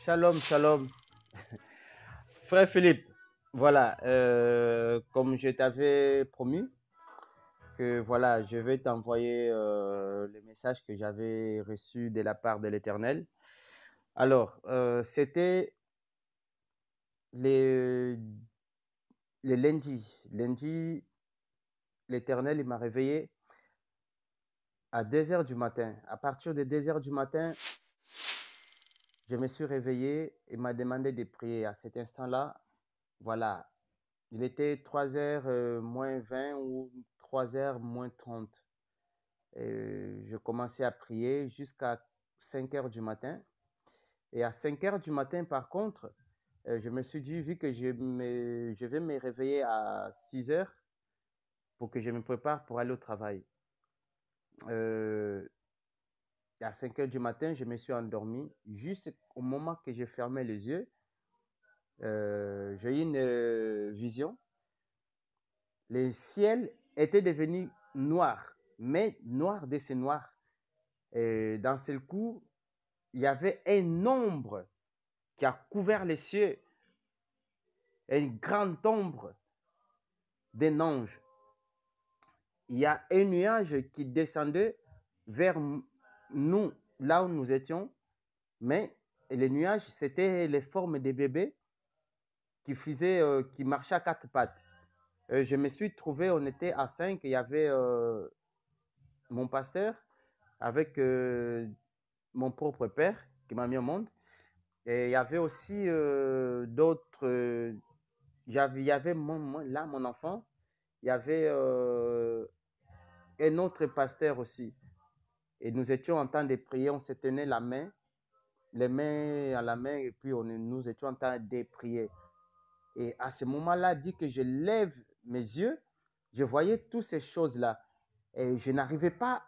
Shalom, shalom. Frère Philippe, voilà, comme je t'avais promis, que voilà, je vais t'envoyer les messages que j'avais reçus de la part de l'Éternel. Alors, c'était les, les lundis. Lundi, l'Éternel, il m'a réveillé à 2 heures du matin. À partir de 2 heures du matin, je me suis réveillé et m'a demandé de prier. À cet instant-là, voilà, il était 3 heures moins 20 ou 3 heures moins 30. Je commençais à prier jusqu'à 5 heures du matin. Et à 5 heures du matin, par contre, je me suis dit, vu que je vais me réveiller à 6 heures pour que je me prépare pour aller au travail. Euh, à 5 heures du matin, je me suis endormi. Juste au moment que j'ai fermé les yeux, j'ai eu une vision. Le ciel était devenu noir, mais noir de ces noirs. Et d'un seul coup, il y avait un ombre qui a couvert les cieux, une grande ombre d'un ange. Il y a un nuage qui descendait vers nous, là où nous étions, mais les nuages, c'était les formes des bébés qui marchaient à quatre pattes. Je me suis trouvé, on était à 5, il y avait mon pasteur avec mon propre père qui m'a mis au monde. Et il y avait aussi d'autres. Il y avait mon enfant. Il y avait un autre pasteur aussi. Et nous étions en train de prier. On se tenait la main, les mains à la main, et puis nous étions en train de prier. Et à ce moment-là, dès que je lève mes yeux, je voyais toutes ces choses-là. Et je n'arrivais pas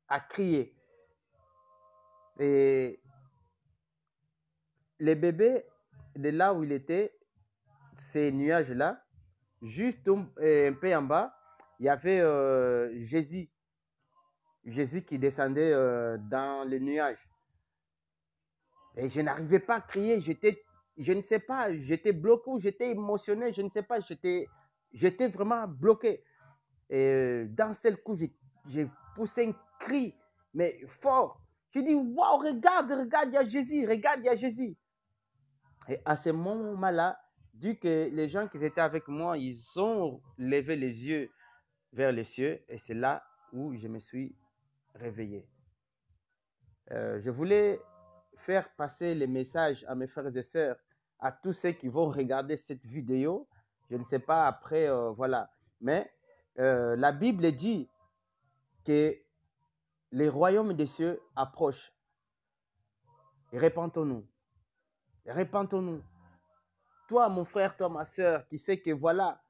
à crier. Et les bébés, de là où il était, ces nuages-là, juste un peu en bas, il y avait Jésus. Jésus qui descendait dans les nuages. Et je n'arrivais pas à crier. Je ne sais pas, j'étais bloqué ou j'étais émotionné, je ne sais pas, j'étais vraiment bloqué. Et d'un seul coup, j'ai poussé un cri, mais fort. J'ai dit, waouh, regarde, regarde, il y a Jésus, regarde, il y a Jésus. Et à ce moment-là, vu que les gens qui étaient avec moi, ils ont levé les yeux vers les cieux, et c'est là où je me suis réveillé. Je voulais faire passer les messages à mes frères et sœurs, à tous ceux qui vont regarder cette vidéo. Je ne sais pas après, voilà. Mais la Bible dit que les royaumes des cieux approchent. Répentons-nous. Répentons-nous. Toi, mon frère, toi, ma sœur, qui sais que voilà,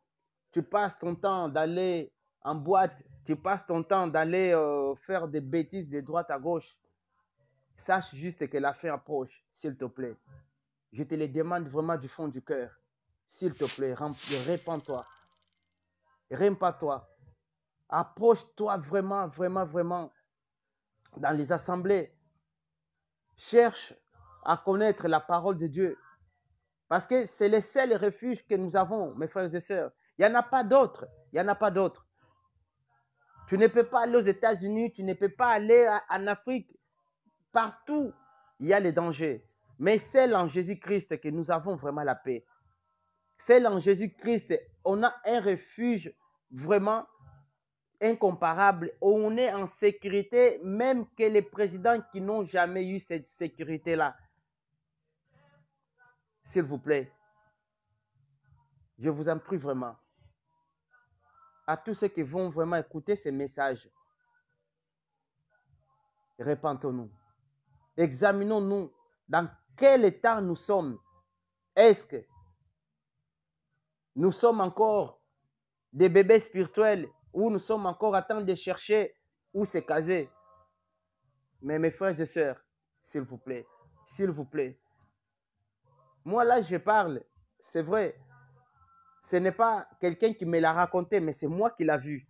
tu passes ton temps d'aller en boîte, tu passes ton temps d'aller faire des bêtises de droite à gauche. Sache juste que la fin approche, s'il te plaît. Je te le demande vraiment du fond du cœur. S'il te plaît, répands-toi. Répands-toi. Approche-toi vraiment, vraiment, vraiment dans les assemblées. Cherche à connaître la parole de Dieu. Parce que c'est le seul refuge que nous avons, mes frères et sœurs. Il n'y en a pas d'autre. Il n'y en a pas d'autre. Tu ne peux pas aller aux États-Unis, tu ne peux pas aller en Afrique. Partout, il y a les dangers. Mais c'est en Jésus-Christ que nous avons vraiment la paix. C'est en Jésus-Christ, on a un refuge vraiment incomparable, où on est en sécurité, même que les présidents qui n'ont jamais eu cette sécurité-là. S'il vous plaît, je vous en prie vraiment, à tous ceux qui vont vraiment écouter ces messages, répentons-nous, examinons-nous dans quel état nous sommes. Est-ce que nous sommes encore des bébés spirituels ou nous sommes encore en train de chercher où se caser? Mais mes frères et sœurs, s'il vous plaît, s'il vous plaît. Moi, là, je parle, c'est vrai. Ce n'est pas quelqu'un qui me l'a raconté, mais c'est moi qui l'ai vu.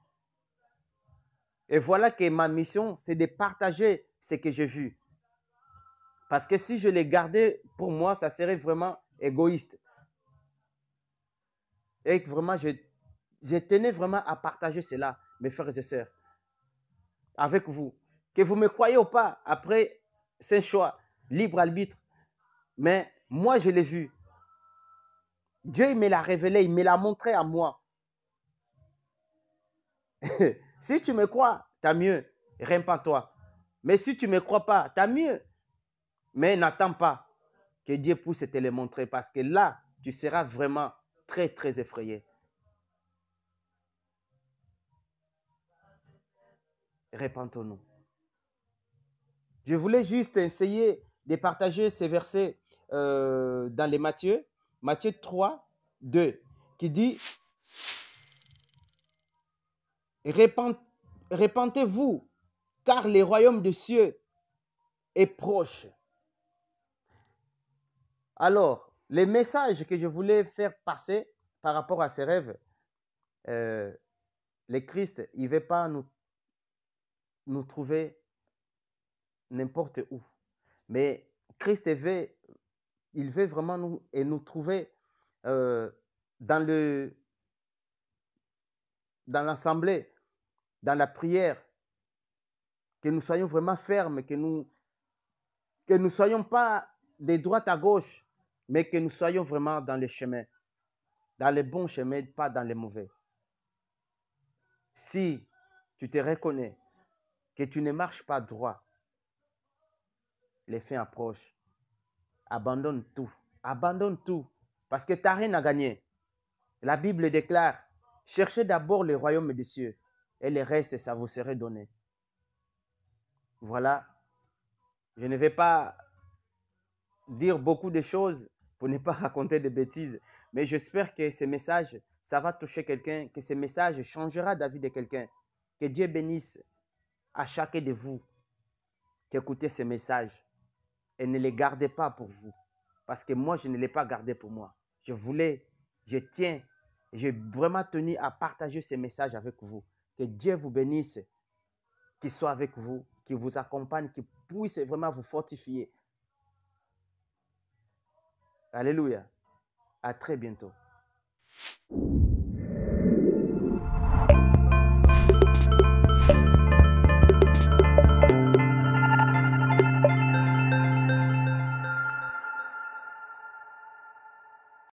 Et voilà que ma mission, c'est de partager ce que j'ai vu. Parce que si je les gardais pour moi, ça serait vraiment égoïste. Et vraiment, je tenais vraiment à partager cela, mes frères et sœurs, avec vous. Que vous me croyez ou pas, après, c'est un choix, libre arbitre. Mais moi, je l'ai vu. Dieu, il me l'a révélé, il me l'a montré à moi. Si tu me crois, t'as mieux, répands-toi. Mais si tu ne me crois pas, t'as mieux. Mais n'attends pas que Dieu puisse te le montrer parce que là, tu seras vraiment très, très effrayé. Répentons-nous. Je voulais juste essayer de partager ces versets dans les Matthieu 3, 2, qui dit Répentez-vous, car le royaume des cieux est proche. Alors, les messages que je voulais faire passer par rapport à ces rêves, le Christ, il ne veut pas nous trouver n'importe où. Mais Christ il veut vraiment nous trouver dans l'assemblée, dans la prière, que nous soyons vraiment fermes, que nous ne soyons pas de droite à gauche, mais que nous soyons vraiment dans les chemins, dans les bons chemins, pas dans les mauvais. Si tu te reconnais que tu ne marches pas droit, les fins approchent. Abandonne tout. Abandonne tout. Parce que tu n'as rien à gagner. La Bible déclare, cherchez d'abord le royaume des cieux et le reste, ça vous serait donné. Voilà. Je ne vais pas dire beaucoup de choses pour ne pas raconter de bêtises, mais j'espère que ce message, ça va toucher quelqu'un, que ce message changera la vie de quelqu'un. Que Dieu bénisse à chacun de vous qui écoutez ce message et ne les gardez pas pour vous. Parce que moi, je ne l'ai pas gardé pour moi. Je tiens, j'ai vraiment tenu à partager ce message avec vous. Que Dieu vous bénisse, qu'il soit avec vous, qu'il vous accompagne, qu'il puisse vraiment vous fortifier. Alléluia. À très bientôt.